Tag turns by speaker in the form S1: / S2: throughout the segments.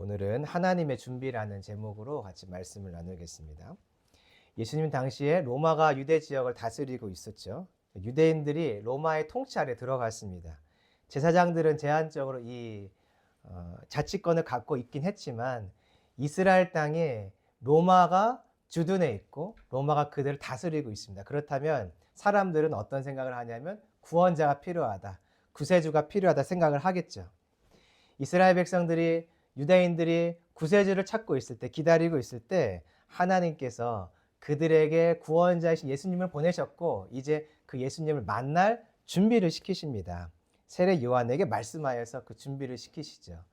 S1: 오늘은 하나님의 준비라는 제목으로 같이 말씀을 나누겠습니다. 예수님 당시에 로마가 유대 지역을 다스리고 있었죠. 유대인들이 로마의 통치 아래 들어갔습니다. 제사장들은 제한적으로 이 자치권을 갖고 있긴 했지만 이스라엘 땅에 로마가 주둔해 있고 로마가 그들을 다스리고 있습니다. 그렇다면 사람들은 어떤 생각을 하냐면 구원자가 필요하다, 구세주가 필요하다 생각을 하겠죠. 이스라엘 백성들이, 유대인들이 구세주를 찾고 있을 때, 기다리고 있을 때 하나님께서 그들에게 구원자이신 예수님을 보내셨고 이제 그 예수님을 만날 준비를 시키십니다. 세례 요한에게 말씀하여서 그 준비를 시키시죠.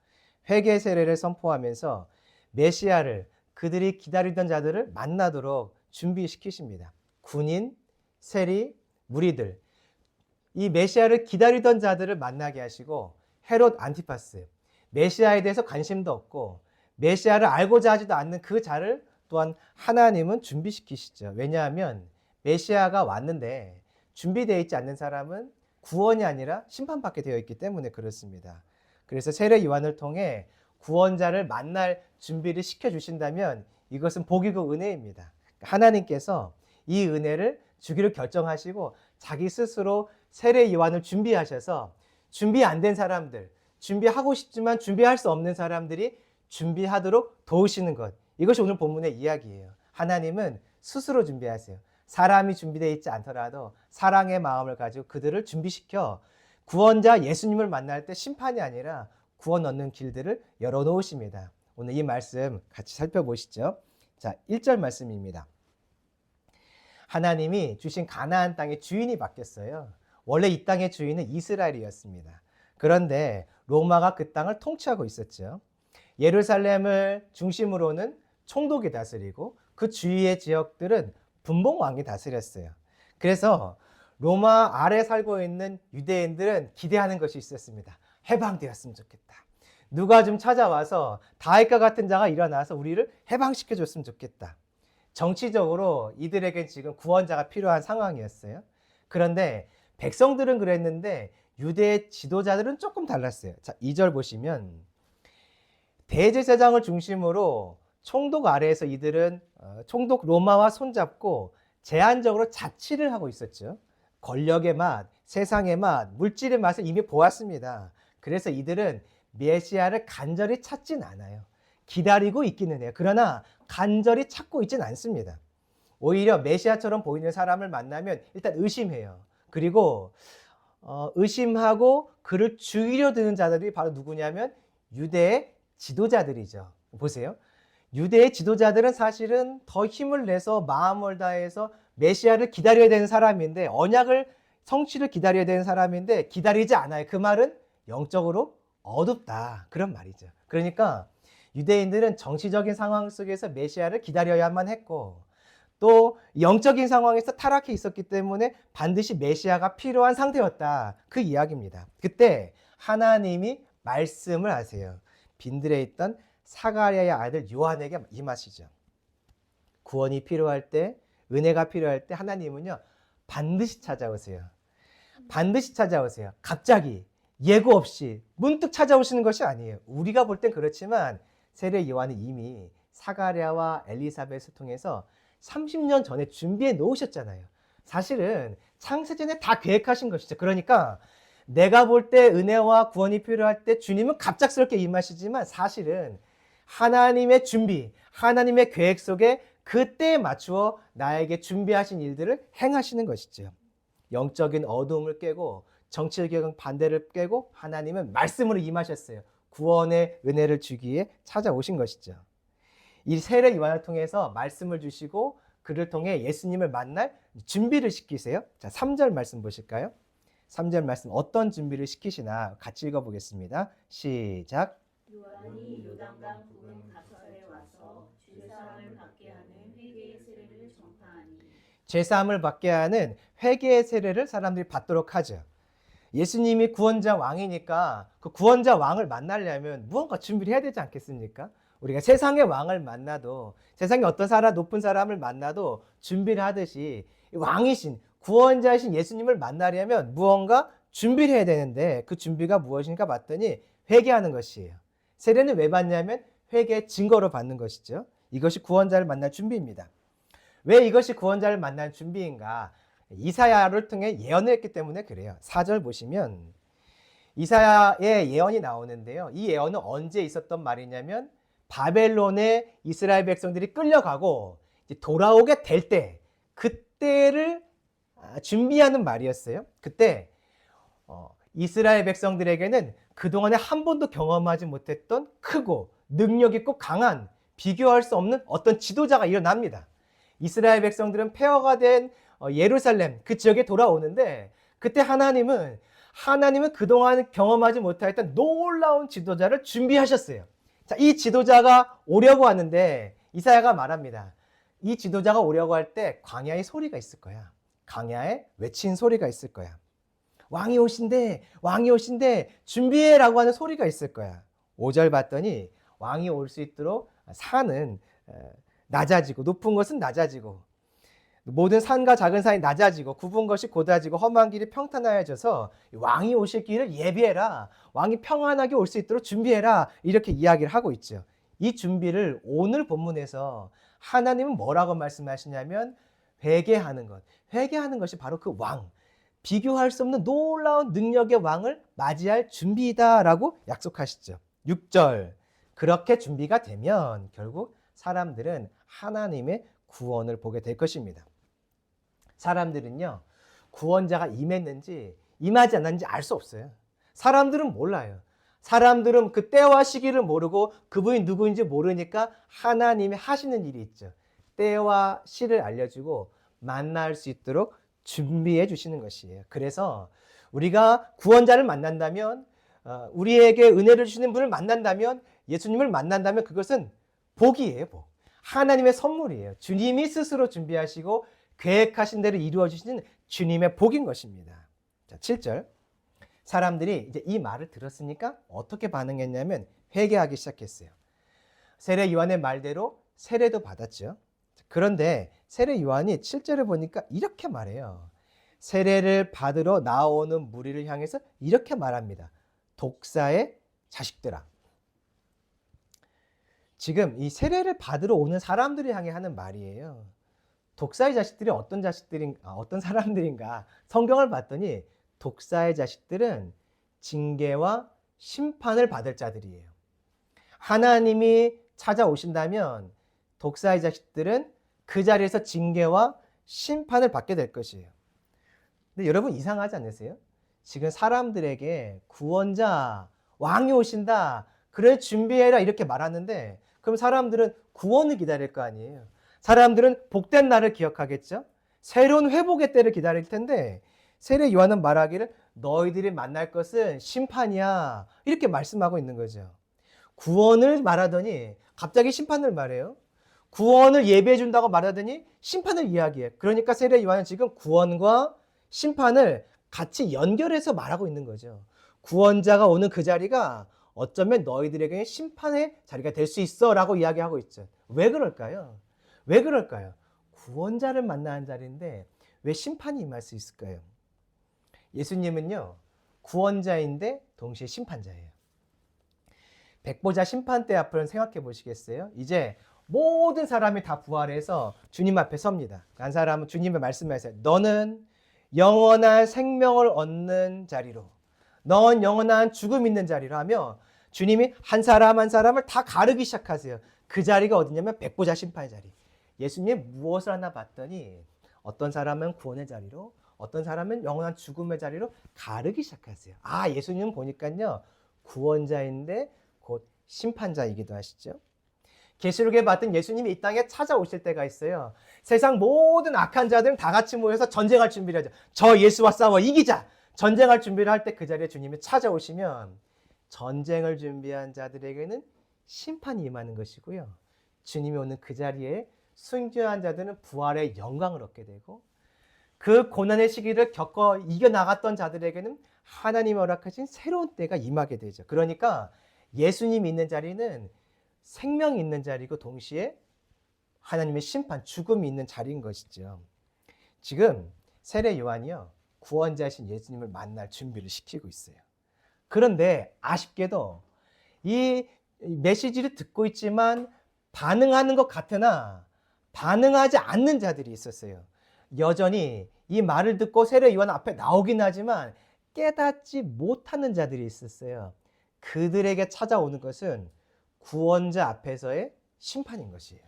S1: 회개 세례를 선포하면서 메시아를, 그들이 기다리던 자들을 만나도록 준비시키십니다. 군인, 세리, 무리들, 이 메시아를 기다리던 자들을 만나게 하시고 헤롯 안티파스, 메시아에 대해서 관심도 없고 메시아를 알고자 하지도 않는 그 자를 또한 하나님은 준비시키시죠. 왜냐하면 메시아가 왔는데 준비되어 있지 않는 사람은 구원이 아니라 심판받게 되어 있기 때문에 그렇습니다. 그래서 세례 요한을 통해 구원자를 만날 준비를 시켜주신다면 이것은 복이고 은혜입니다. 하나님께서 이 은혜를 주기로 결정하시고 자기 스스로 세례 요한을 준비하셔서 준비 안 된 사람들, 준비하고 싶지만 준비할 수 없는 사람들이 준비하도록 도우시는 것, 이것이 오늘 본문의 이야기예요. 하나님은 스스로 준비하세요. 사람이 준비되어 있지 않더라도 사랑의 마음을 가지고 그들을 준비시켜 구원자 예수님을 만날 때 심판이 아니라 구원 얻는 길들을 열어놓으십니다. 오늘 이 말씀 같이 살펴보시죠. 자, 1절 말씀입니다. 하나님이 주신 가나안 땅의 주인이 바뀌었어요. 원래 이 땅의 주인은 이스라엘이었습니다. 그런데 로마가 그 땅을 통치하고 있었죠. 예루살렘을 중심으로는 총독이 다스리고 그 주위의 지역들은 분봉왕이 다스렸어요. 그래서 로마 아래 살고 있는 유대인들은 기대하는 것이 있었습니다. 해방되었으면 좋겠다. 누가 좀 찾아와서 다윗과 같은 자가 일어나서 우리를 해방시켜 줬으면 좋겠다. 정치적으로 이들에겐 지금 구원자가 필요한 상황이었어요. 그런데 백성들은 그랬는데 유대의 지도자들은 조금 달랐어요. 자, 2절 보시면 대제사장을 중심으로 총독 아래에서 이들은 총독 로마와 손잡고 제한적으로 자치를 하고 있었죠. 권력의 맛, 세상의 맛, 물질의 맛을 이미 보았습니다. 그래서 이들은 메시아를 간절히 찾진 않아요. 기다리고 있기는 해요. 그러나 간절히 찾고 있진 않습니다. 오히려 메시아처럼 보이는 사람을 만나면 일단 의심해요. 그리고 의심하고 그를 죽이려 드는 자들이 바로 누구냐면 유대의 지도자들이죠. 보세요. 유대의 지도자들은 사실은 더 힘을 내서 마음을 다해서 메시아를 기다려야 되는 사람인데, 언약을 성취를 기다려야 되는 사람인데 기다리지 않아요. 그 말은 영적으로 어둡다, 그런 말이죠. 그러니까 유대인들은 정치적인 상황 속에서 메시아를 기다려야만 했고 또 영적인 상황에서 타락해 있었기 때문에 반드시 메시아가 필요한 상태였다, 그 이야기입니다. 그때 하나님이 말씀을 하세요. 빈들에 있던 사가랴의 아들 요한에게 임하시죠. 구원이 필요할 때, 은혜가 필요할 때 하나님은요 반드시 찾아오세요. 반드시 찾아오세요. 갑자기 예고 없이 문득 찾아오시는 것이 아니에요. 우리가 볼 땐 그렇지만 세례 요한이 이미 사가랴와 엘리사벳을 통해서 30년 전에 준비해 놓으셨잖아요. 사실은 창세전에 다 계획하신 것이죠. 그러니까 내가 볼 때 은혜와 구원이 필요할 때 주님은 갑작스럽게 임하시지만 사실은 하나님의 준비, 하나님의 계획 속에 그때에 맞추어 나에게 준비하신 일들을 행하시는 것이죠. 영적인 어두움을 깨고 정치적인 반대를 깨고 하나님은 말씀으로 임하셨어요. 구원의 은혜를 주기에 찾아오신 것이죠. 이 세례 요한을 통해서 말씀을 주시고 그를 통해 예수님을 만날 준비를 시키세요. 자, 3절 말씀 보실까요? 3절 말씀 어떤 준비를 시키시나 같이 읽어보겠습니다. 시작.
S2: 요한이 요단강 부근 가설에 와서 죄사함을 받게 하는 회개의 세례를 전파하니.
S1: 죄사함을 받게 하는 회개의 세례를 사람들이 받도록 하죠. 예수님이 구원자 왕이니까 그 구원자 왕을 만나려면 무언가 준비를 해야 되지 않겠습니까? 우리가 세상의 왕을 만나도, 세상에 어떤 사람, 높은 사람을 만나도 준비를 하듯이 왕이신 구원자이신 예수님을 만나려면 무언가 준비를 해야 되는데 그 준비가 무엇인가 봤더니 회개하는 것이에요. 세례는 왜 받냐면 회개의 증거로 받는 것이죠. 이것이 구원자를 만날 준비입니다. 왜 이것이 구원자를 만날 준비인가? 이사야를 통해 예언을 했기 때문에 그래요. 4절 보시면 이사야의 예언이 나오는데요. 이 예언은 언제 있었던 말이냐면 바벨론에 이스라엘 백성들이 끌려가고 돌아오게 될 때, 그때를 준비하는 말이었어요. 그때 이스라엘 백성들에게는 그동안에 한 번도 경험하지 못했던 크고 능력 있고 강한, 비교할 수 없는 어떤 지도자가 일어납니다. 이스라엘 백성들은 폐허가 된 예루살렘 그 지역에 돌아오는데, 그때 하나님은 그동안 경험하지 못했던 놀라운 지도자를 준비하셨어요. 자, 이 지도자가 오려고 하는데 이사야가 말합니다. 이 지도자가 오려고 할 때 광야의 소리가 있을 거야. 광야에 외친 소리가 있을 거야. 왕이 오신대, 왕이 오신대, 준비해라고 하는 소리가 있을 거야. 5절 봤더니 왕이 올 수 있도록 산은 낮아지고 높은 것은 낮아지고 모든 산과 작은 산이 낮아지고 굽은 것이 곧아지고 험한 길이 평탄하여져서 왕이 오실 길을 예비해라. 왕이 평안하게 올 수 있도록 준비해라. 이렇게 이야기를 하고 있죠. 이 준비를 오늘 본문에서 하나님은 뭐라고 말씀하시냐면 회개하는 것. 회개하는 것이 바로 그 왕. 비교할 수 없는 놀라운 능력의 왕을 맞이할 준비이다라고 약속하시죠. 6절. 그렇게 준비가 되면 결국 사람들은 하나님의 구원을 보게 될 것입니다. 사람들은요, 구원자가 임했는지 임하지 않았는지 알 수 없어요. 사람들은 몰라요. 사람들은 그 때와 시기를 모르고 그분이 누구인지 모르니까 하나님이 하시는 일이 있죠. 때와 시를 알려주고 만날 수 있도록 준비해 주시는 것이에요. 그래서 우리가 구원자를 만난다면, 우리에게 은혜를 주시는 분을 만난다면, 예수님을 만난다면 그것은 복이에요. 복. 하나님의 선물이에요. 주님이 스스로 준비하시고 계획하신 대로 이루어 주시는 주님의 복인 것입니다. 자, 7절. 사람들이 이제 이 말을 들었으니까 어떻게 반응했냐면 회개하기 시작했어요. 세례 요한의 말대로 세례도 받았죠. 그런데 세례 요한이 7절에 보니까 이렇게 말해요. 세례를 받으러 나오는 무리를 향해서 이렇게 말합니다. 독사의 자식들아. 지금 이 세례를 받으러 오는 사람들을 향해 하는 말이에요. 독사의 자식들이 어떤 사람들인가? 성경을 봤더니 독사의 자식들은 징계와 심판을 받을 자들이에요. 하나님이 찾아오신다면 독사의 자식들은 그 자리에서 징계와 심판을 받게 될 것이에요. 근데 여러분 이상하지 않으세요? 지금 사람들에게 구원자, 왕이 오신다, 그래 준비해라 이렇게 말하는데, 그럼 사람들은 구원을 기다릴 거 아니에요. 사람들은 복된 날을 기억하겠죠. 새로운 회복의 때를 기다릴 텐데 세례 요한은 말하기를 너희들이 만날 것은 심판이야 이렇게 말씀하고 있는 거죠. 구원을 말하더니 갑자기 심판을 말해요. 구원을 예배해 준다고 말하더니 심판을 이야기해. 그러니까 세례 요한은 지금 구원과 심판을 같이 연결해서 말하고 있는 거죠. 구원자가 오는 그 자리가 어쩌면 너희들에게 심판의 자리가 될 수 있어 라고 이야기하고 있죠. 왜 그럴까요? 왜 그럴까요? 구원자를 만나는 자리인데 왜 심판이 임할 수 있을까요? 예수님은요, 구원자인데 동시에 심판자예요. 백보자 심판대 앞을 생각해 보시겠어요? 이제 모든 사람이 다 부활해서 주님 앞에 섭니다. 한 사람은 주님의 말씀하세요. 너는 영원한 생명을 얻는 자리로, 넌 영원한 죽음 있는 자리로 하며 주님이 한 사람 한 사람을 다 가르기 시작하세요. 그 자리가 어디냐면 백보자 심판의 자리. 예수님이 무엇을 하나 봤더니 어떤 사람은 구원의 자리로, 어떤 사람은 영원한 죽음의 자리로 가르기 시작하세요. 아, 예수님은 보니까요, 구원자인데 곧 심판자이기도 하시죠. 계시록에 봤던 예수님이 이 땅에 찾아오실 때가 있어요. 세상 모든 악한 자들은 다 같이 모여서 전쟁할 준비를 하죠. 저 예수와 싸워 이기자! 전쟁할 준비를 할 때 그 자리에 주님이 찾아오시면 전쟁을 준비한 자들에게는 심판이 임하는 것이고요. 주님이 오는 그 자리에 순교한 자들은 부활의 영광을 얻게 되고, 그 고난의 시기를 겪어 이겨나갔던 자들에게는 하나님이 허락하신 새로운 때가 임하게 되죠. 그러니까 예수님이 있는 자리는 생명이 있는 자리고 동시에 하나님의 심판, 죽음이 있는 자리인 것이죠. 지금 세례 요한이요, 구원자이신 예수님을 만날 준비를 시키고 있어요. 그런데 아쉽게도 이 메시지를 듣고 있지만 반응하는 것 같으나 반응하지 않는 자들이 있었어요. 여전히 이 말을 듣고 세례 요한 앞에 나오긴 하지만 깨닫지 못하는 자들이 있었어요. 그들에게 찾아오는 것은 구원자 앞에서의 심판인 것이에요.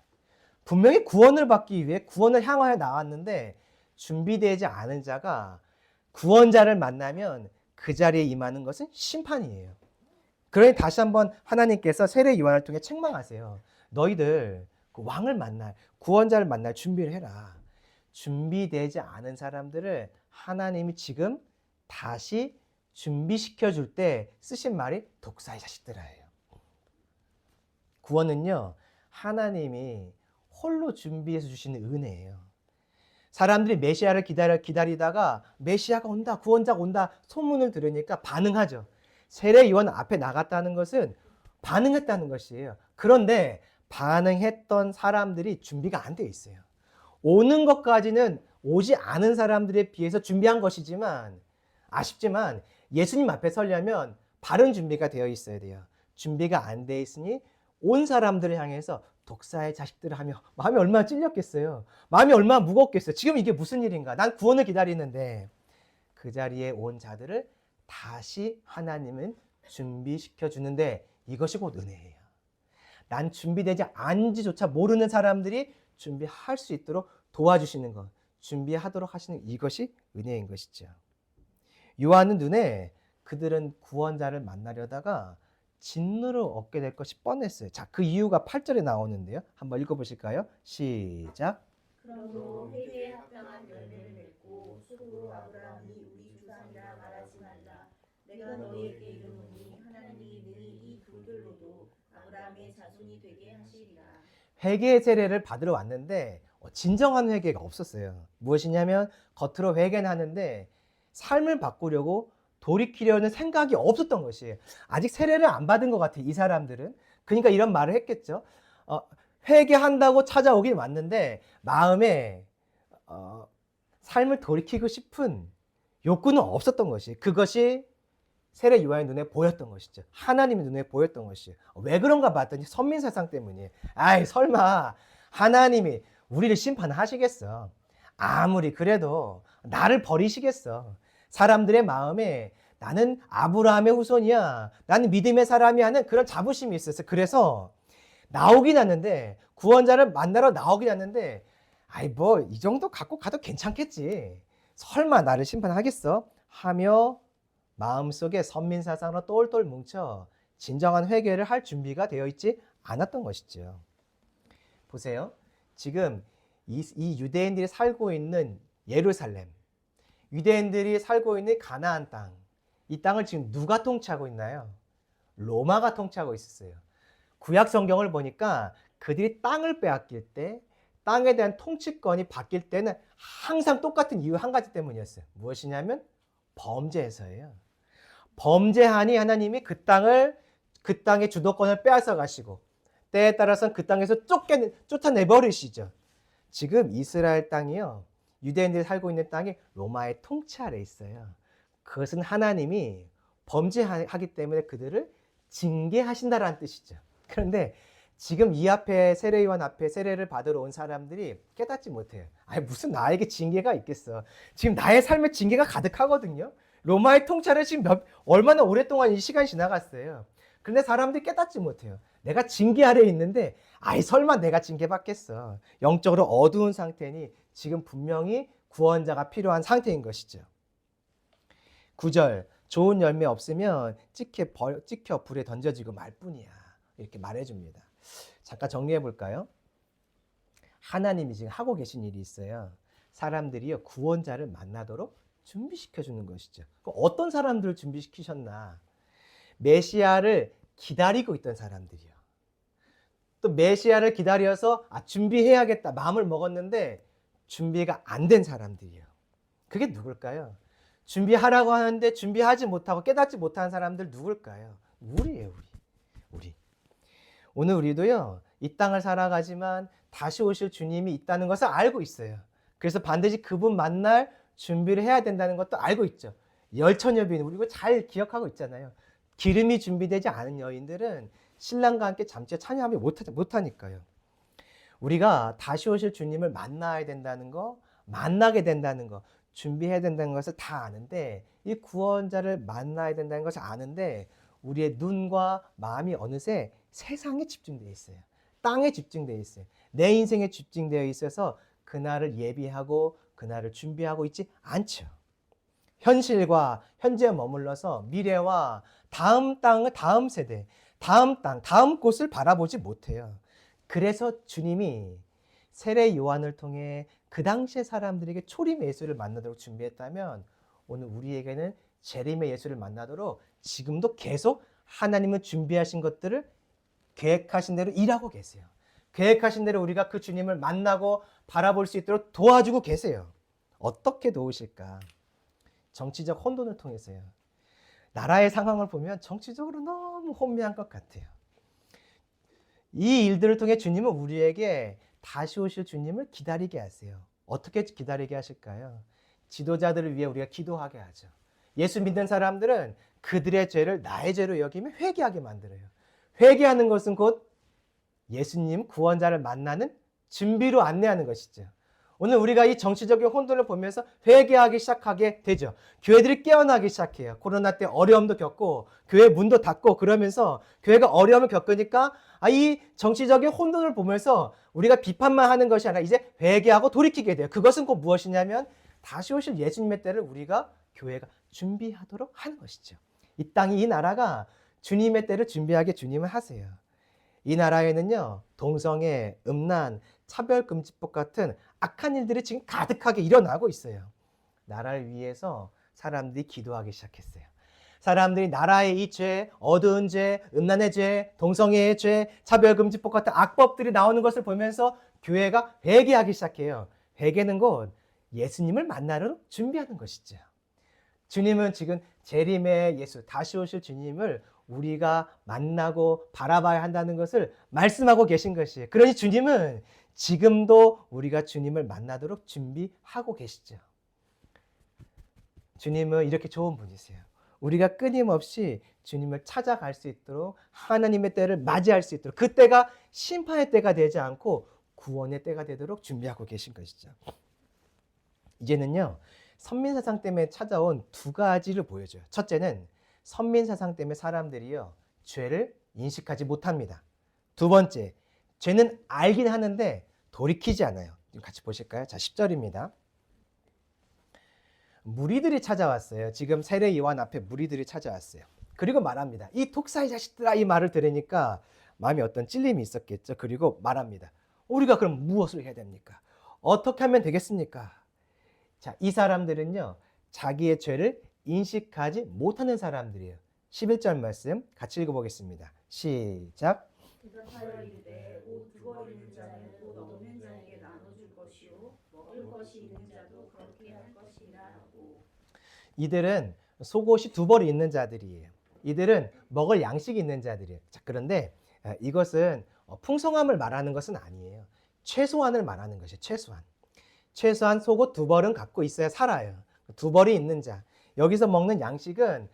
S1: 분명히 구원을 받기 위해 구원을 향하여 나왔는데 준비되지 않은 자가 구원자를 만나면 그 자리에 임하는 것은 심판이에요. 그러니 다시 한번 하나님께서 세례 요한을 통해 책망하세요. 너희들 그 왕을 만날, 구원자를 만날 준비를 해라. 준비되지 않은 사람들을 하나님이 지금 다시 준비시켜 줄 때 쓰신 말이 독사의 자식들아예요. 구원은요, 하나님이 홀로 준비해서 주시는 은혜예요. 사람들이 메시아를 기다리다가 메시아가 온다, 구원자가 온다 소문을 들으니까 반응하죠. 세례 요한 앞에 나갔다는 것은 반응했다는 것이에요. 그런데 반응했던 사람들이 준비가 안 되어 있어요. 오는 것까지는 오지 않은 사람들에 비해서 준비한 것이지만 아쉽지만 예수님 앞에 서려면 바른 준비가 되어 있어야 돼요. 준비가 안 돼 있으니 온 사람들을 향해서 독사의 자식들을 하며 마음이 얼마나 찔렸겠어요. 마음이 얼마나 무겁겠어요. 지금 이게 무슨 일인가? 난 구원을 기다리는데 그 자리에 온 자들을 다시 하나님은 준비시켜 주는데 이것이 곧 은혜예요. 난 준비되지 않은지조차 모르는 사람들이 준비할 수 있도록 도와주시는 것, 준비하도록 하시는 이것이 은혜인 것이죠. 요한은 눈에 그들은 구원자를 만나려다가 진노를 얻게 될 것이 뻔했어요. 자, 그 이유가 8절에 나오는데요. 한번 읽어보실까요? 시작.
S2: 그러므로 회개에 합당한 열매를 맺고 스스로 아브라함이 우리 조상이라 말하지 말라. 내가 너희에게 이르노니 하나님이 능히 이 돌들로도 아브라함의 자손이 되게 하시리라.
S1: 회개의 세례를 받으러 왔는데 진정한 회개가 없었어요. 무엇이냐면 겉으로 회개는 하는데 삶을 바꾸려고 돌이키려는 생각이 없었던 것이에요. 아직 세례를 안 받은 것 같아요, 이 사람들은. 그러니까 이런 말을 했겠죠. 회개한다고 찾아오긴 왔는데 마음에 삶을 돌이키고 싶은 욕구는 없었던 것이에요. 그것이 세례 요한의 눈에 보였던 것이죠. 하나님의 눈에 보였던 것이에요. 왜 그런가 봤더니 선민사상 때문이에요. 아이, 설마 하나님이 우리를 심판하시겠어. 아무리 그래도 나를 버리시겠어. 사람들의 마음에 나는 아브라함의 후손이야, 나는 믿음의 사람이 하는 그런 자부심이 있었어요. 그래서 나오긴 하는데, 구원자를 만나러 나오긴 하는데, 아이 뭐 이 정도 갖고 가도 괜찮겠지, 설마 나를 심판하겠어 하며 마음속에 선민사상으로 똘똘 뭉쳐 진정한 회개를 할 준비가 되어 있지 않았던 것이죠. 보세요. 지금 이 유대인들이 살고 있는 예루살렘, 유대인들이 살고 있는 가나안 땅, 이 땅을 지금 누가 통치하고 있나요? 로마가 통치하고 있었어요. 구약 성경을 보니까 그들이 땅을 빼앗길 때, 땅에 대한 통치권이 바뀔 때는 항상 똑같은 이유 한 가지 때문이었어요. 무엇이냐면 범죄에서예요. 범죄하니 하나님이 그 땅의 주도권을 빼앗아 가시고 때에 따라서는 그 땅에서 쫓아내버리시죠. 지금 이스라엘 땅이요, 유대인들이 살고 있는 땅이 로마의 통치 아래 있어요. 그것은 하나님이 범죄하기 때문에 그들을 징계하신다라는 뜻이죠. 그런데 지금 이 앞에 세례 요한 앞에 세례를 받으러 온 사람들이 깨닫지 못해요. 아니 무슨 나에게 징계가 있겠어. 지금 나의 삶에 징계가 가득하거든요. 로마의 통치를 지금 얼마나 오랫동안 이 시간이 지나갔어요. 그런데 사람들이 깨닫지 못해요. 내가 징계 아래에 있는데 아이 설마 내가 징계받겠어. 영적으로 어두운 상태니 지금 분명히 구원자가 필요한 상태인 것이죠. 9절, 좋은 열매 없으면 찍혀 불에 던져지고 말 뿐이야, 이렇게 말해줍니다. 잠깐 정리해 볼까요? 하나님이 지금 하고 계신 일이 있어요. 사람들이요, 구원자를 만나도록 준비시켜 주는 것이죠. 어떤 사람들을 준비시키셨나? 메시아를 기다리고 있던 사람들이요. 또 메시아를 기다려서 준비해야겠다 마음을 먹었는데 준비가 안 된 사람들이요. 그게 누굴까요? 준비하라고 하는데 준비하지 못하고 깨닫지 못한 사람들 누굴까요? 우리예요, 우리. 오늘 우리도요, 이 땅을 살아가지만 다시 오실 주님이 있다는 것을 알고 있어요. 그래서 반드시 그분 만날 준비를 해야 된다는 것도 알고 있죠. 열처녀비는 우리 이거 잘 기억하고 있잖아요. 기름이 준비되지 않은 여인들은 신랑과 함께 잠시에 참여하면 못하니까요. 우리가 다시 오실 주님을 만나야 된다는 거, 만나게 된다는 거, 준비해야 된다는 것을 다 아는데, 이 구원자를 만나야 된다는 것을 아는데 우리의 눈과 마음이 어느새 세상에 집중되어 있어요. 땅에 집중되어 있어요. 내 인생에 집중되어 있어서 그날을 예비하고 그날을 준비하고 있지 않죠. 현실과 현재에 머물러서 미래와 다음 땅을, 다음 세대, 다음 땅, 다음 곳을 바라보지 못해요. 그래서 주님이 세례 요한을 통해 그 당시의 사람들에게 초림 예수를 만나도록 준비했다면 오늘 우리에게는 재림의 예수를 만나도록 지금도 계속 하나님은 준비하신 것들을 계획하신 대로 일하고 계세요. 계획하신 대로 우리가 그 주님을 만나고 바라볼 수 있도록 도와주고 계세요. 어떻게 도우실까? 정치적 혼돈을 통해서요. 나라의 상황을 보면 정치적으로 너무 혼미한 것 같아요. 이 일들을 통해 주님은 우리에게 다시 오실 주님을 기다리게 하세요. 어떻게 기다리게 하실까요? 지도자들을 위해 우리가 기도하게 하죠. 예수 믿는 사람들은 그들의 죄를 나의 죄로 여기며 회개하게 만들어요. 회개하는 것은 곧 예수님 구원자를 만나는 준비로 안내하는 것이죠. 오늘 우리가 이 정치적인 혼돈을 보면서 회개하기 시작하게 되죠. 교회들이 깨어나기 시작해요. 코로나 때 어려움도 겪고 교회 문도 닫고 그러면서 교회가 어려움을 겪으니까 이 정치적인 혼돈을 보면서 우리가 비판만 하는 것이 아니라 이제 회개하고 돌이키게 돼요. 그것은 곧 무엇이냐면 다시 오실 예수님의 때를 우리가 교회가 준비하도록 하는 것이죠. 이 땅이, 이 나라가 주님의 때를 준비하게 주님은 하세요. 이 나라에는요, 동성애, 음란, 차별금지법 같은 악한 일들이 지금 가득하게 일어나고 있어요. 나라를 위해서 사람들이 기도하기 시작했어요. 사람들이 나라의 이 죄, 어두운 죄, 음란의 죄, 동성애의 죄, 차별금지법 같은 악법들이 나오는 것을 보면서 교회가 회개하기 시작해요. 회개는 곧 예수님을 만나러 준비하는 것이죠. 주님은 지금 재림의 예수, 다시 오실 주님을 우리가 만나고 바라봐야 한다는 것을 말씀하고 계신 것이에요. 그러니 주님은 지금도 우리가 주님을 만나도록 준비하고 계시죠. 주님은 이렇게 좋은 분이세요. 우리가 끊임없이 주님을 찾아갈 수 있도록 하나님의 때를 맞이할 수 있도록 그 때가 심판의 때가 되지 않고 구원의 때가 되도록 준비하고 계신 것이죠. 이제는요, 선민사상 때문에 찾아온 두 가지를 보여줘요. 첫째는 선민사상 때문에 사람들이요, 죄를 인식하지 못합니다. 두 번째, 죄는 알긴 하는데 돌이키지 않아요. 같이 보실까요? 자, 10절입니다. 무리들이 찾아왔어요. 지금 세례 요한 앞에 무리들이 찾아왔어요. 그리고 말합니다. 이 독사의 자식들아, 이 말을 들으니까 마음에 어떤 찔림이 있었겠죠. 그리고 말합니다. 우리가 그럼 무엇을 해야 됩니까? 어떻게 하면 되겠습니까? 자, 이 사람들은요, 자기의 죄를 인식하지 못하는 사람들이에요. 11절 말씀 같이 읽어보겠습니다. 시작.
S2: 대답하여 이르되 옷 두 벌 있는 자는 옷 없는 자에게 나눠줄 것이요 먹을 것이 있는 자도 그렇게 할 것이라 하고.
S1: 이들은 속옷이 두 벌이 있는 자들이에요. 이들은 먹을 양식이 있는 자들이에요. 자, 그런데 이것은 풍성함을 말하는 것은 아니에요. 최소한을 말하는 것이에요. 최소한 속옷 두 벌은 갖고 있어야 살아요. 두 벌이 있는 자. 여기서 먹는 양식은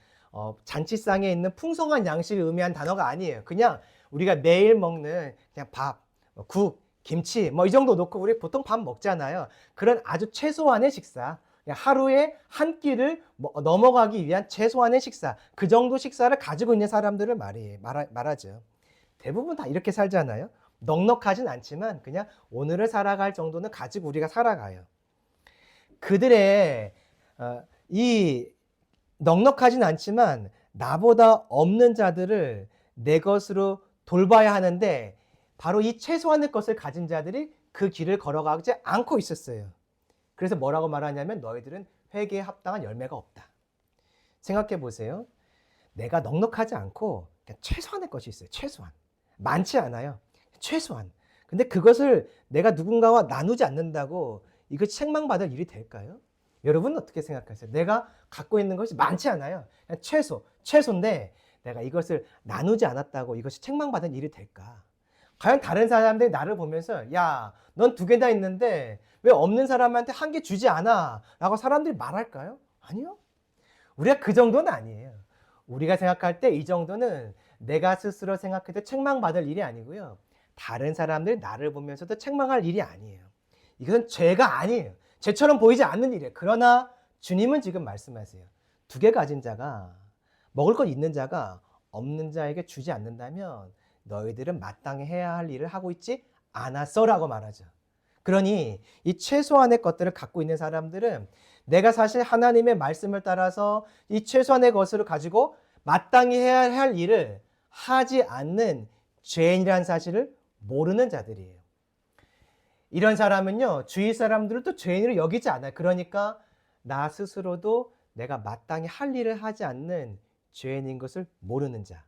S1: 잔치상에 있는 풍성한 양식을 의미한 단어가 아니에요. 그냥 우리가 매일 먹는 그냥 밥, 국, 김치 이 정도 놓고 우리 보통 밥 먹잖아요. 그런 아주 최소한의 식사. 그냥 하루에 한 끼를 넘어가기 위한 최소한의 식사. 그 정도 식사를 가지고 있는 사람들을 말하죠. 대부분 다 이렇게 살잖아요. 넉넉하진 않지만 그냥 오늘을 살아갈 정도는 가지고 우리가 살아가요. 그들의 이 넉넉하진 않지만 나보다 없는 자들을 내 것으로 돌봐야 하는데 바로 이 최소한의 것을 가진 자들이 그 길을 걸어가지 않고 있었어요. 그래서 뭐라고 말하냐면 너희들은 회개에 합당한 열매가 없다. 생각해 보세요. 내가 넉넉하지 않고 그냥 최소한의 것이 있어요. 최소한. 많지 않아요. 최소한. 근데 그것을 내가 누군가와 나누지 않는다고 이거 책망받을 일이 될까요? 여러분은 어떻게 생각하세요? 내가 갖고 있는 것이 많지 않아요. 그냥 최소인데 내가 이것을 나누지 않았다고 이것이 책망받은 일이 될까? 과연 다른 사람들이 나를 보면서 야, 넌 두 개나 있는데 왜 없는 사람한테 한 개 주지 않아? 라고 사람들이 말할까요? 아니요. 우리가 그 정도는 아니에요. 우리가 생각할 때 이 정도는 내가 스스로 생각해도 책망받을 일이 아니고요. 다른 사람들이 나를 보면서도 책망할 일이 아니에요. 이것은 죄가 아니에요. 죄처럼 보이지 않는 일이에요. 그러나 주님은 지금 말씀하세요. 두 개 가진 자가, 먹을 것 있는 자가 없는 자에게 주지 않는다면 너희들은 마땅히 해야 할 일을 하고 있지 않았어라고 말하죠. 그러니 이 최소한의 것들을 갖고 있는 사람들은 내가 사실 하나님의 말씀을 따라서 이 최소한의 것을 가지고 마땅히 해야 할 일을 하지 않는 죄인이라는 사실을 모르는 자들이에요. 이런 사람은요, 주위 사람들을 또 죄인으로 여기지 않아요. 그러니까 나 스스로도 내가 마땅히 할 일을 하지 않는 죄인인 것을 모르는 자.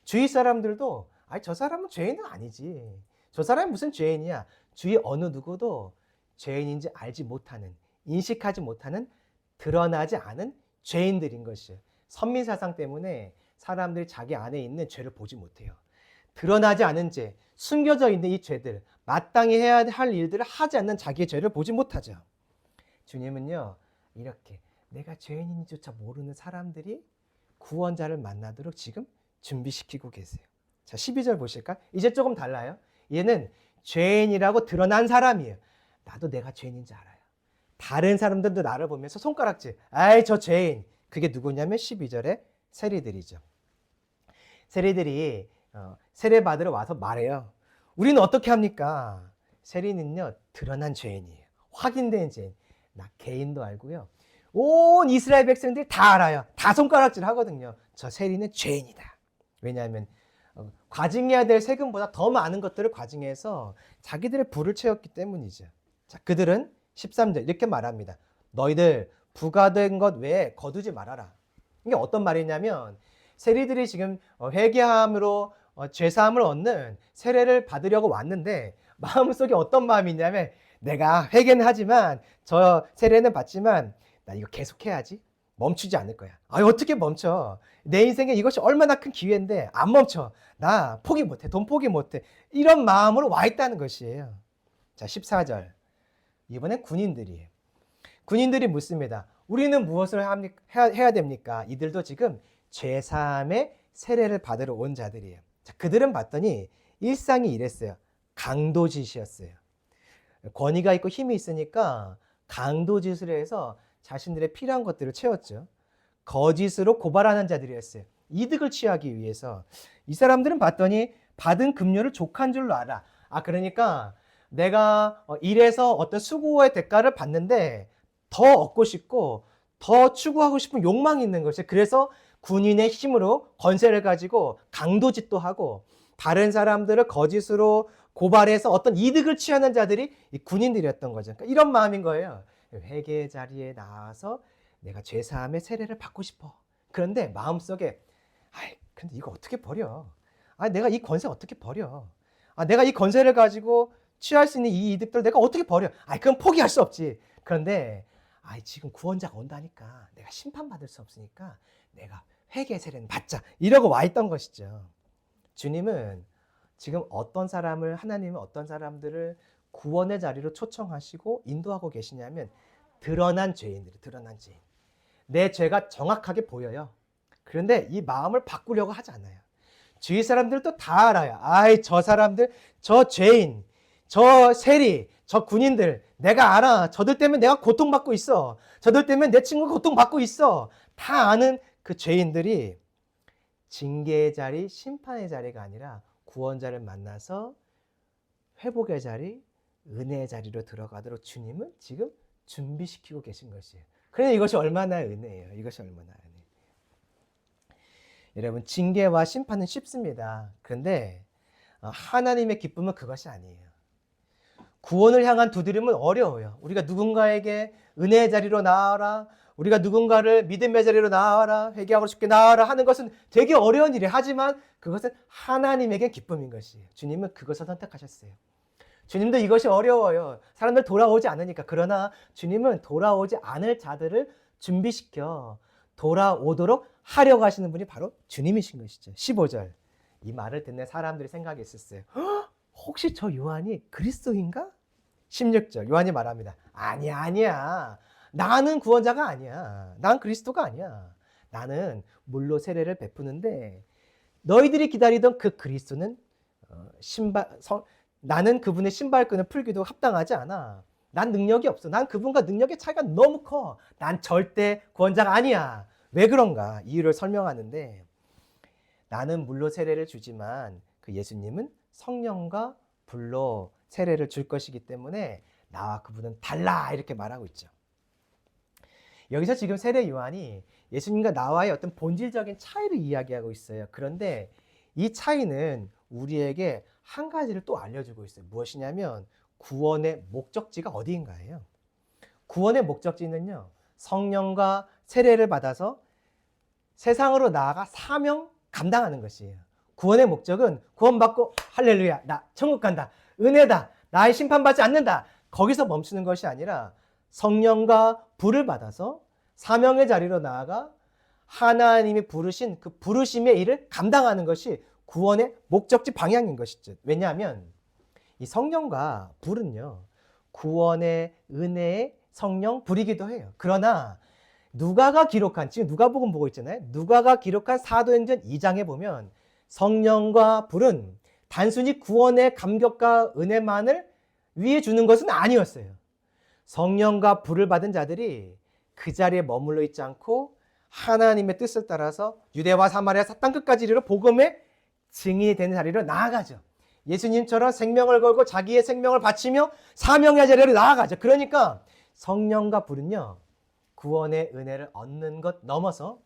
S1: 주위 사람들도 저 사람은 죄인은 아니지. 저 사람이 무슨 죄인이야. 주위 어느 누구도 죄인인지 알지 못하는, 인식하지 못하는, 드러나지 않은 죄인들인 것이에요. 선민사상 때문에 사람들이 자기 안에 있는 죄를 보지 못해요. 드러나지 않은 죄, 숨겨져 있는 이 죄들, 마땅히 해야 할 일들을 하지 않는 자기의 죄를 보지 못하죠. 주님은요, 이렇게 내가 죄인인지조차 모르는 사람들이 구원자를 만나도록 지금 준비시키고 계세요. 자, 12절 보실까? 이제 조금 달라요. 얘는 죄인이라고 드러난 사람이에요. 나도 내가 죄인인지 알아요. 다른 사람들도 나를 보면서 손가락질. 저 죄인. 그게 누구냐면 12절에 세리들이죠. 세리들이 세례 받으러 와서 말해요. 우리는 어떻게 합니까? 세리는요, 드러난 죄인이에요. 확인된 죄인. 나 개인도 알고요. 온 이스라엘 백성들이 다 알아요. 다 손가락질 하거든요. 저 세리는 죄인이다. 왜냐하면 과징해야 될 세금보다 더 많은 것들을 과징해서 자기들의 부를 채웠기 때문이죠. 자, 그들은 13절 이렇게 말합니다. 너희들 부과된 것 외에 거두지 말아라. 이게 어떤 말이냐면 세리들이 지금 회개함으로 죄사함을 얻는 세례를 받으려고 왔는데 마음속에 어떤 마음이 있냐면 내가 회개는 하지만 저 세례는 받지만 나 이거 계속해야지. 멈추지 않을 거야. 어떻게 멈춰? 내 인생에 이것이 얼마나 큰 기회인데 안 멈춰. 나 포기 못해. 돈 포기 못해. 이런 마음으로 와 있다는 것이에요. 자, 14절. 이번엔 군인들이에요. 군인들이 묻습니다. 우리는 무엇을 해야 됩니까? 이들도 지금 죄사함의 세례를 받으러 온 자들이에요. 자, 그들은 봤더니 일상이 이랬어요. 강도짓이었어요. 권위가 있고 힘이 있으니까 강도짓을 해서 자신들의 필요한 것들을 채웠죠. 거짓으로 고발하는 자들이었어요. 이득을 취하기 위해서. 이 사람들은 봤더니 받은 급료를 족한 줄로 알아. 그러니까 내가 일해서 어떤 수고의 대가를 받는데 더 얻고 싶고 더 추구하고 싶은 욕망이 있는 것이에요. 그래서 군인의 힘으로 권세를 가지고 강도짓도 하고 다른 사람들을 거짓으로 고발해서 어떤 이득을 취하는 자들이 이 군인들이었던 거죠. 그러니까 이런 마음인 거예요. 회개 자리에 나와서 내가 죄사함의 세례를 받고 싶어. 그런데 마음속에 근데 이거 어떻게 버려? 내가 이 권세 어떻게 버려? 내가 이 권세를 가지고 취할 수 있는 이 이득들 내가 어떻게 버려? 그건 포기할 수 없지. 그런데 지금 구원자가 온다니까 내가 심판받을 수 없으니까 내가 회개 세례는 받자. 이러고 와 있던 것이죠. 주님은 지금 하나님은 어떤 사람들을 구원의 자리로 초청하시고 인도하고 계시냐면 드러난 죄인들이 드러난 죄인. 내 죄가 정확하게 보여요. 그런데 이 마음을 바꾸려고 하지 않아요. 주위 사람들도 다 알아요. 저 사람들, 저 죄인, 저 세리, 저 군인들 내가 알아. 저들 때문에 내가 고통받고 있어. 저들 때문에 내 친구가 고통받고 있어. 다 아는 그 죄인들이 징계의 자리, 심판의 자리가 아니라 구원자를 만나서 회복의 자리, 은혜의 자리로 들어가도록 주님은 지금 준비시키고 계신 것이에요. 그러니 이것이 얼마나 은혜예요. 이것이 얼마나 은혜. 여러분, 징계와 심판은 쉽습니다. 그런데 하나님의 기쁨은 그것이 아니에요. 구원을 향한 두드림은 어려워요. 우리가 누군가에게 은혜의 자리로 나와라, 우리가 누군가를 믿음의 자리로 나와라, 회개하고 싶게 나와라 하는 것은 되게 어려운 일이에요. 하지만 그것은 하나님에겐 기쁨인 것이에요. 주님은 그것을 선택하셨어요. 주님도 이것이 어려워요. 사람들 돌아오지 않으니까. 그러나 주님은 돌아오지 않을 자들을 준비시켜 돌아오도록 하려고 하시는 분이 바로 주님이신 것이죠. 15절. 이 말을 듣는 사람들의 생각이 있었어요. 혹시 저 요한이 그리스도인가? 16절. 요한이 말합니다. 아니야. 나는 구원자가 아니야. 난 그리스도가 아니야. 나는 물로 세례를 베푸는데 너희들이 기다리던 그 그리스도는 나는 그분의 신발끈을 풀기도 합당하지 않아. 난 능력이 없어. 난 그분과 능력의 차이가 너무 커. 난 절대 구원자가 아니야. 왜 그런가? 이유를 설명하는데 나는 물로 세례를 주지만 그 예수님은 성령과 불로 세례를 줄 것이기 때문에 나와 그분은 달라 이렇게 말하고 있죠. 여기서 지금 세례 요한이 예수님과 나와의 어떤 본질적인 차이를 이야기하고 있어요. 그런데 이 차이는 우리에게 한 가지를 또 알려주고 있어요. 무엇이냐면 구원의 목적지가 어디인가예요. 구원의 목적지는요, 성령과 세례를 받아서 세상으로 나아가 사명 감당하는 것이에요. 구원의 목적은 구원받고 할렐루야, 나 천국 간다, 은혜다, 나의 심판받지 않는다, 거기서 멈추는 것이 아니라 성령과 불을 받아서 사명의 자리로 나아가 하나님이 부르신 그 부르심의 일을 감당하는 것이 구원의 목적지 방향인 것이죠. 왜냐하면 이 성령과 불은요, 구원의 은혜의 성령 불이기도 해요. 그러나 누가가 기록한, 지금 누가복음 보고 있잖아요. 누가가 기록한 사도행전 2장에 보면 성령과 불은 단순히 구원의 감격과 은혜만을 위해 주는 것은 아니었어요. 성령과 불을 받은 자들이 그 자리에 머물러 있지 않고 하나님의 뜻을 따라서 유대와 사마리아 땅 끝까지 이르러 복음의 증인이 되는 자리로 나아가죠. 예수님처럼 생명을 걸고 자기의 생명을 바치며 사명의 자리로 나아가죠. 그러니까 성령과 불은요, 구원의 은혜를 얻는 것 넘어서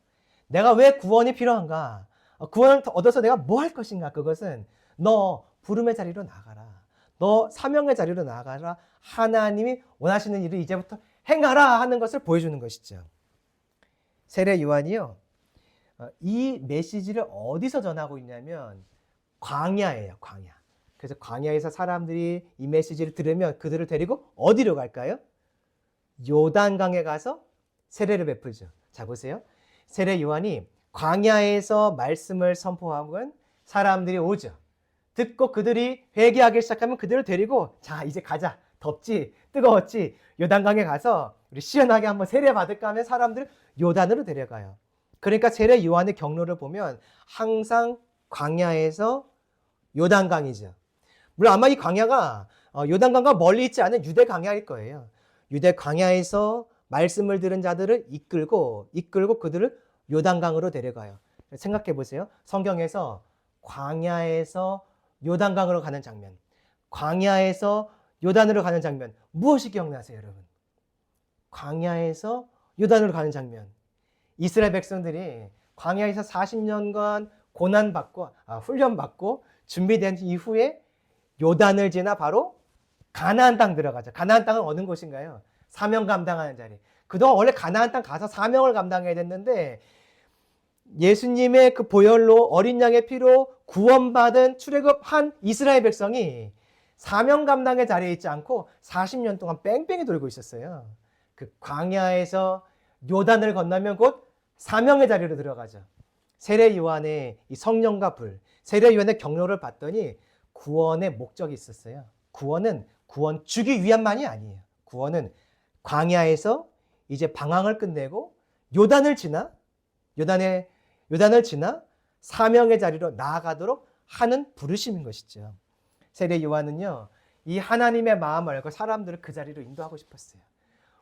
S1: 내가 왜 구원이 필요한가? 구원을 얻어서 내가 뭐 할 것인가? 그것은 너 부름의 자리로 나가라. 너 사명의 자리로 나가라. 하나님이 원하시는 일을 이제부터 행하라 하는 것을 보여주는 것이죠. 세례 요한이요, 이 메시지를 어디서 전하고 있냐면 광야예요. 광야. 그래서 광야에서 사람들이 이 메시지를 들으면 그들을 데리고 어디로 갈까요? 요단강에 가서 세례를 베풀죠. 자, 보세요. 세례 요한이 광야에서 말씀을 선포하면 사람들이 오죠. 듣고 그들이 회개하기 시작하면 그들을 데리고 자, 이제 가자. 덥지, 뜨거웠지, 요단강에 가서 우리 시원하게 한번 세례 받을까 하면 사람들을 요단으로 데려가요. 그러니까 세례 요한의 경로를 보면 항상 광야에서 요단강이죠. 물론 아마 이 광야가 요단강과 멀리 있지 않은 유대 광야일 거예요. 유대 광야에서 말씀을 들은 자들을 이끌고 그들을 요단강으로 데려가요. 생각해 보세요. 성경에서 광야에서 요단강으로 가는 장면, 광야에서 요단으로 가는 장면, 무엇이 기억나세요, 여러분? 광야에서 요단으로 가는 장면. 이스라엘 백성들이 광야에서 40년간 고난받고 훈련받고 준비된 이후에 요단을 지나 바로 가나안 땅 들어가죠. 가나안 땅은 어느 곳인가요? 사명 감당하는 자리. 그동안 원래 가나안 땅 가서 사명을 감당해야 됐는데 예수님의 그 보혈로 어린 양의 피로 구원받은 출애굽한 이스라엘 백성이 사명 감당의 자리에 있지 않고 40년 동안 뺑뺑이 돌고 있었어요. 그 광야에서 요단을 건너면 곧 사명의 자리로 들어가죠. 세례 요한의 이 성령과 불, 세례 요한의 경로를 봤더니 구원의 목적이 있었어요. 구원은 구원 주기 위함만이 아니에요. 구원은 광야에서 이제 방황을 끝내고 요단을 지나 사명의 자리로 나아가도록 하는 부르심인 것이죠. 세례 요한은요, 이 하나님의 마음을 알고 사람들을 그 자리로 인도하고 싶었어요.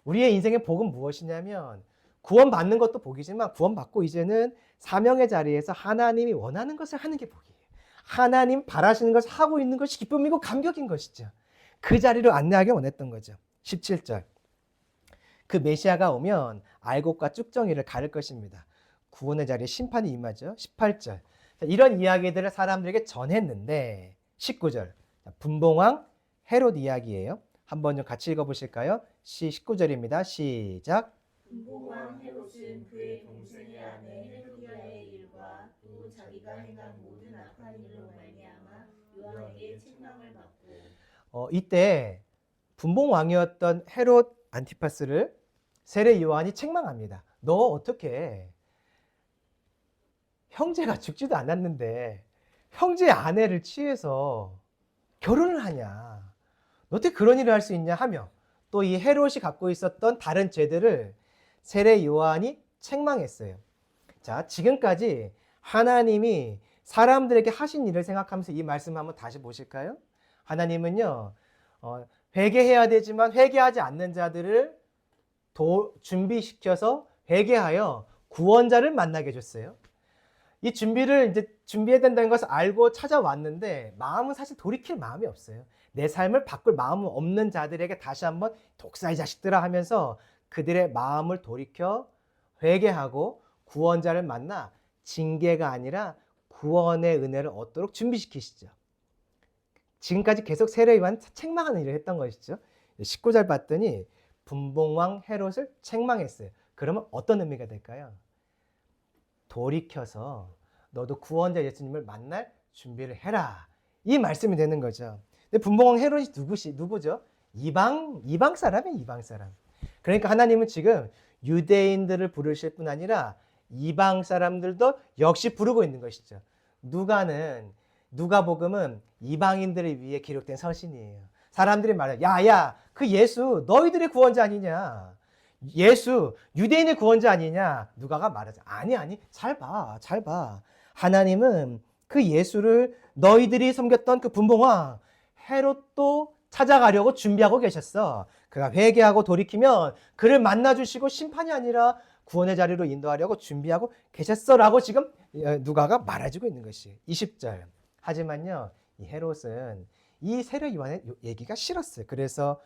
S1: 우리의 인생의 복은 무엇이냐면 구원받는 것도 복이지만 구원받고 이제는 사명의 자리에서 하나님이 원하는 것을 하는 게 복이에요. 하나님 바라시는 것을 하고 있는 것이 기쁨이고 감격인 것이죠. 그 자리로 안내하기 원했던 거죠. 17절. 그 메시아가 오면 알곡과 쭉정이를 가를 것입니다. 구원의 자리에 심판이 임하죠. 18절. 이런 이야기들을 사람들에게 전했는데 19절. 분봉왕 헤롯 이야기예요. 한번 좀 같이 읽어보실까요? 19절입니다. 시작.
S2: 분봉왕 헤롯은 그의 동생의 아내 헤로디아의 일과 또 자기가 행한 모든 악한 일로 말미암아 요한에게 책망을 받고
S1: 이때 분봉왕이었던 헤롯 안티파스를 세례 요한이 책망합니다. 너 어떻게 형제가 죽지도 않았는데 형제의 아내를 취해서 결혼을 하냐? 너 어떻게 그런 일을 할 수 있냐 하며 또 이 헤롯이 갖고 있었던 다른 죄들을 세례 요한이 책망했어요. 자, 지금까지 하나님이 사람들에게 하신 일을 생각하면서 이 말씀 한번 다시 보실까요? 하나님은요, 회개해야 되지만 회개하지 않는 자들을 준비시켜서 회개하여 구원자를 만나게 해줬어요. 이 준비를 이제 준비해야 된다는 것을 알고 찾아왔는데 마음은 사실 돌이킬 마음이 없어요. 내 삶을 바꿀 마음은 없는 자들에게 다시 한번 독사의 자식들아 하면서 그들의 마음을 돌이켜 회개하고 구원자를 만나 징계가 아니라 구원의 은혜를 얻도록 준비시키시죠. 지금까지 계속 세례요한 책망하는 일을 했던 것이죠. 19절 봤더니 분봉왕 헤롯을 책망했어요. 그러면 어떤 의미가 될까요? 돌이켜서 너도 구원자 예수님을 만날 준비를 해라. 이 말씀이 되는 거죠. 근데 분봉왕 헤롯이 누구죠? 이방 사람이에요, 이방 사람. 그러니까 하나님은 지금 유대인들을 부르실 뿐 아니라 이방 사람들도 역시 부르고 있는 것이죠. 누가복음은 이방인들을 위해 기록된 서신이에요. 사람들이 말해요. 야, 그 예수 너희들의 구원자 아니냐? 예수 유대인의 구원자 아니냐? 누가가 말하죠. 아니, 잘 봐. 하나님은 그 예수를 너희들이 섬겼던 그 분봉왕 헤롯도 찾아가려고 준비하고 계셨어. 그가 회개하고 돌이키면 그를 만나주시고 심판이 아니라 구원의 자리로 인도하려고 준비하고 계셨어라고 지금 누가가 말해주고 있는 것이에요. 20절. 하지만요, 이 헤롯은 이 세례 요한의 얘기가 싫었어요. 그래서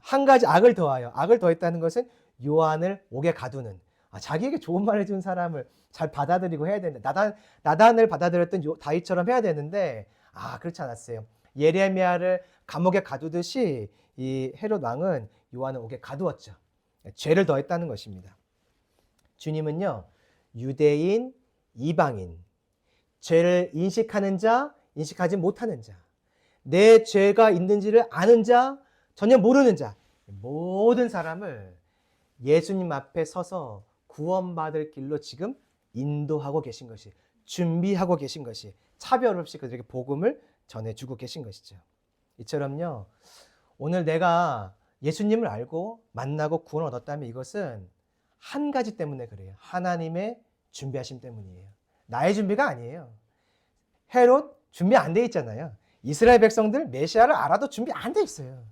S1: 한 가지 악을 더하여, 악을 더했다는 것은 요한을 옥에 가두는, 자기에게 좋은 말 해준 사람을 잘 받아들이고 해야 되는데, 나단을 받아들였던 다윗처럼 해야 되는데, 그렇지 않았어요. 예레미야를 감옥에 가두듯이 이 헤롯 왕은 요한을 옥에 가두었죠. 죄를 더했다는 것입니다. 주님은요, 유대인, 이방인, 죄를 인식하는 자, 인식하지 못하는 자, 내 죄가 있는지를 아는 자, 전혀 모르는 자, 모든 사람을 예수님 앞에 서서 구원받을 길로 지금 인도하고 계신 것이, 준비하고 계신 것이, 차별 없이 그들에게 복음을 전해주고 계신 것이죠. 이처럼요, 오늘 내가 예수님을 알고 만나고 구원을 얻었다면 이것은 한 가지 때문에 그래요. 하나님의 준비하심 때문이에요. 나의 준비가 아니에요. 헤롯 준비 안 돼 있잖아요. 이스라엘 백성들 메시아를 알아도 준비 안 돼 있어요.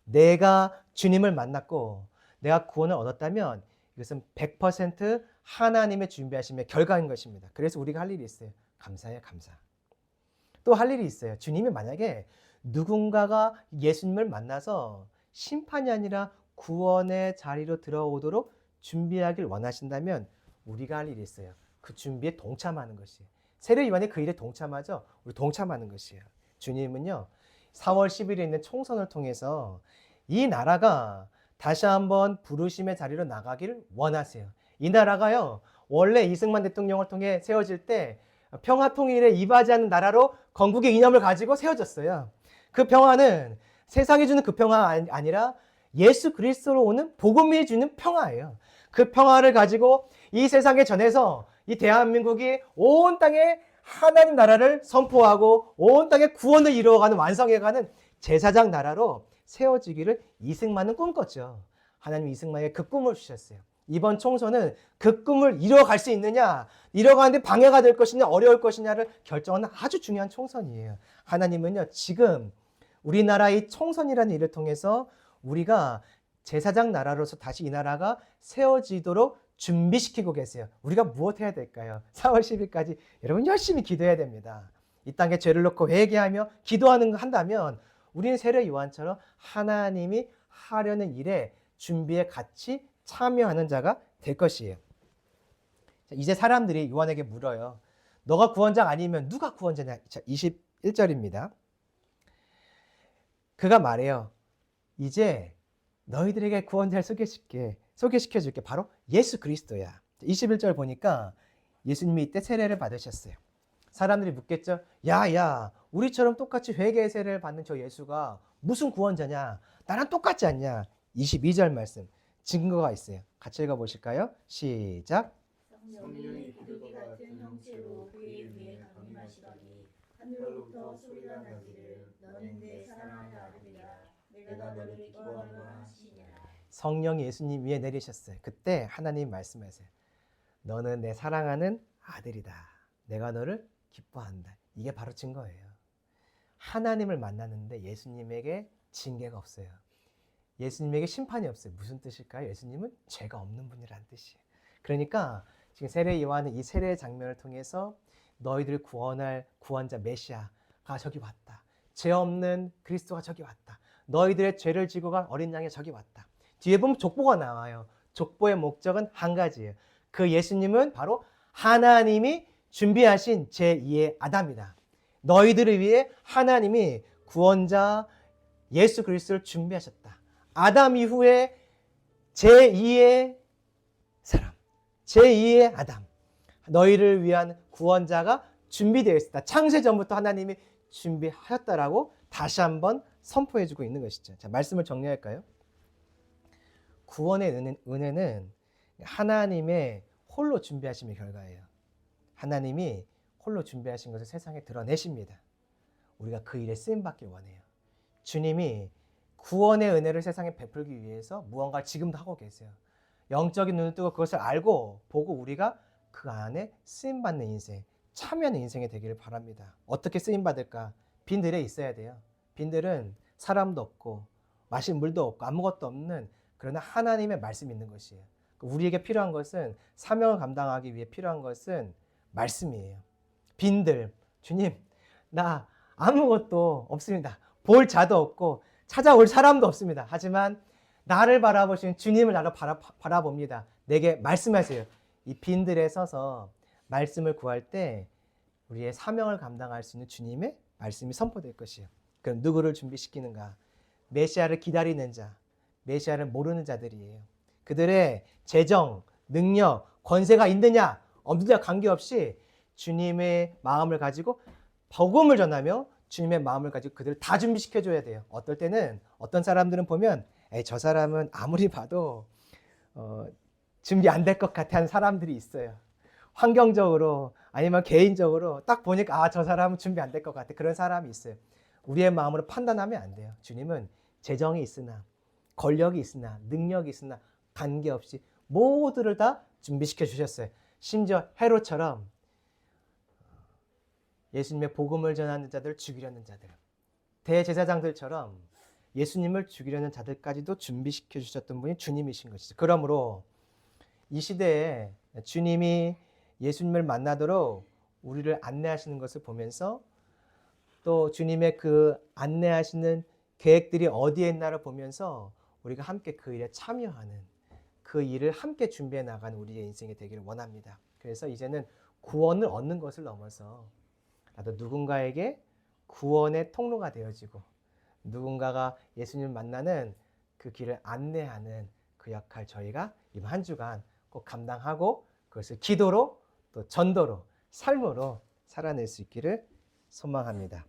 S1: 내가 주님을 만났고 내가 구원을 얻었다면 이것은 100% 하나님의 준비하심의 결과인 것입니다. 그래서 우리가 할 일이 있어요. 감사해요, 감사. 또 할 일이 있어요. 주님이 만약에 누군가가 예수님을 만나서 심판이 아니라 구원의 자리로 들어오도록 준비하길 원하신다면 우리가 할 일이 있어요. 그 준비에 동참하는 것이에요. 세례 요한이 그 일에 동참하죠. 우리 동참하는 것이에요. 주님은요, 4월 10일에 있는 총선을 통해서 이 나라가 다시 한번 부르심의 자리로 나가기를 원하세요. 이 나라가요, 원래 이승만 대통령을 통해 세워질 때 평화 통일에 이바지하는 나라로 건국의 이념을 가지고 세워졌어요. 그 평화는 세상이 주는 그 평화가 아니라 예수 그리스도로 오는 복음이 주는 평화예요. 그 평화를 가지고 이 세상에 전해서 이 대한민국이 온 땅에 하나님 나라를 선포하고 온 땅에 구원을 이루어가는, 완성해가는 제사장 나라로 세워지기를 이승만은 꿈꿨죠. 하나님 이승만에게 그 꿈을 주셨어요. 이번 총선은 그 꿈을 이뤄갈 수 있느냐, 이뤄가는데 방해가 될 것이냐 어려울 것이냐를 결정하는 아주 중요한 총선이에요. 하나님은요, 지금 우리나라의 총선이라는 일을 통해서 우리가 제사장 나라로서 다시 이 나라가 세워지도록 준비시키고 계세요. 우리가 무엇 해야 될까요? 4월 10일까지 여러분 열심히 기도해야 됩니다. 이 땅에 죄를 놓고 회개하며 한다면 우리는 세례 요한처럼 하나님이 하려는 일에 준비에 같이 참여하는 자가 될 것이에요. 이제 사람들이 요한에게 물어요. 너가 구원자가 아니면 누가 구원자냐? 21절입니다. 그가 말해요. 이제 너희들에게 구원자를 소개시켜줄게. 바로 예수 그리스도야. 21절 보니까 예수님이 이때 세례를 받으셨어요. 사람들이 묻겠죠. 야, 우리처럼 똑같이 회개의 세례를 받는 저 예수가 무슨 구원자냐? 나랑 똑같지 않냐? 22절 말씀 증거가 있어요. 같이 읽어보실까요? 시작.
S2: 성령이 비둘기 같은 형체로 그의 위에 강림하시더니 하늘로부터 소리가 나기를 너는 내 사랑하는 아들이라 내가 너를 기뻐하노라 하시니라.
S1: 성령이 예수님 위에 내리셨어요. 그때 하나님 말씀하세요. 너는 내 사랑하는 아들이다. 내가 너를 기뻐한다. 이게 바로 증거예요. 하나님을 만나는데 예수님에게 징계가 없어요. 예수님에게 심판이 없어요. 무슨 뜻일까요? 예수님은 죄가 없는 분이라는 뜻이에요. 그러니까 지금 세례 요한은 이 세례 장면을 통해서 너희들을 구원할 구원자 메시아가 저기 왔다. 죄 없는 그리스도가 저기 왔다. 너희들의 죄를 지고 간 어린 양이 저기 왔다. 뒤에 보면 족보가 나와요. 족보의 목적은 한 가지예요. 그 예수님은 바로 하나님이 준비하신 제2의 아담이다. 너희들을 위해 하나님이 구원자 예수 그리스도를 준비하셨다. 아담 이후에 제2의 사람, 제2의 아담, 너희를 위한 구원자가 준비되어 있었다. 창세 전부터 하나님이 준비하셨다라고 다시 한번 선포해주고 있는 것이죠. 자, 말씀을 정리할까요? 구원의 은혜는 하나님의 홀로 준비하심의 결과예요. 하나님이 홀로 준비하신 것을 세상에 드러내십니다. 우리가 그 일에 쓰임받기 원해요. 주님이 구원의 은혜를 세상에 베풀기 위해서 무언가를 지금도 하고 계세요. 영적인 눈을 뜨고 그것을 알고 보고 우리가 그 안에 쓰임받는 인생, 참여하는 인생이 되기를 바랍니다. 어떻게 쓰임받을까? 빈들에 있어야 돼요. 빈들은 사람도 없고 마실 물도 없고 아무것도 없는, 그러나 하나님의 말씀이 있는 것이에요. 우리에게 필요한 것은, 사명을 감당하기 위해 필요한 것은 말씀이에요. 빈들, 주님 나 아무것도 없습니다. 볼 자도 없고 찾아올 사람도 없습니다. 하지만 나를 바라보시는 주님을 나를 바라봅니다. 내게 말씀하세요. 이 빈들에 서서 말씀을 구할 때 우리의 사명을 감당할 수 있는 주님의 말씀이 선포될 것이에요. 그럼 누구를 준비시키는가? 메시아를 기다리는 자, 메시아를 모르는 자들이에요. 그들의 재정, 능력, 권세가 있느냐 없느냐 관계없이 주님의 마음을 가지고 복음을 전하며 주님의 마음을 가지고 그들을 다 준비시켜줘야 돼요. 어떨 때는 어떤 사람들은 보면 저 사람은 아무리 봐도 준비 안 될 것 같아 하는 사람들이 있어요. 환경적으로 아니면 개인적으로 딱 보니까 저 사람은 준비 안 될 것 같아. 그런 사람이 있어요. 우리의 마음으로 판단하면 안 돼요. 주님은 재정이 있으나 권력이 있으나 능력이 있으나 관계없이 모두를 다 준비시켜 주셨어요. 심지어 헤롯처럼 예수님의 복음을 전하는 자들을 죽이려는 자들, 대제사장들처럼 예수님을 죽이려는 자들까지도 준비시켜 주셨던 분이 주님이신 것이죠. 그러므로 이 시대에 주님이 예수님을 만나도록 우리를 안내하시는 것을 보면서 또 주님의 그 안내하시는 계획들이 어디에 있나를 보면서 우리가 함께 그 일에 참여하는, 그 일을 함께 준비해 나가는 우리의 인생이 되기를 원합니다. 그래서 이제는 구원을 얻는 것을 넘어서 나도 누군가에게 구원의 통로가 되어지고 누군가가 예수님을 만나는 그 길을 안내하는 그 역할, 저희가 이번 한 주간 꼭 감당하고 그것을 기도로 또 전도로 삶으로 살아낼 수 있기를 소망합니다.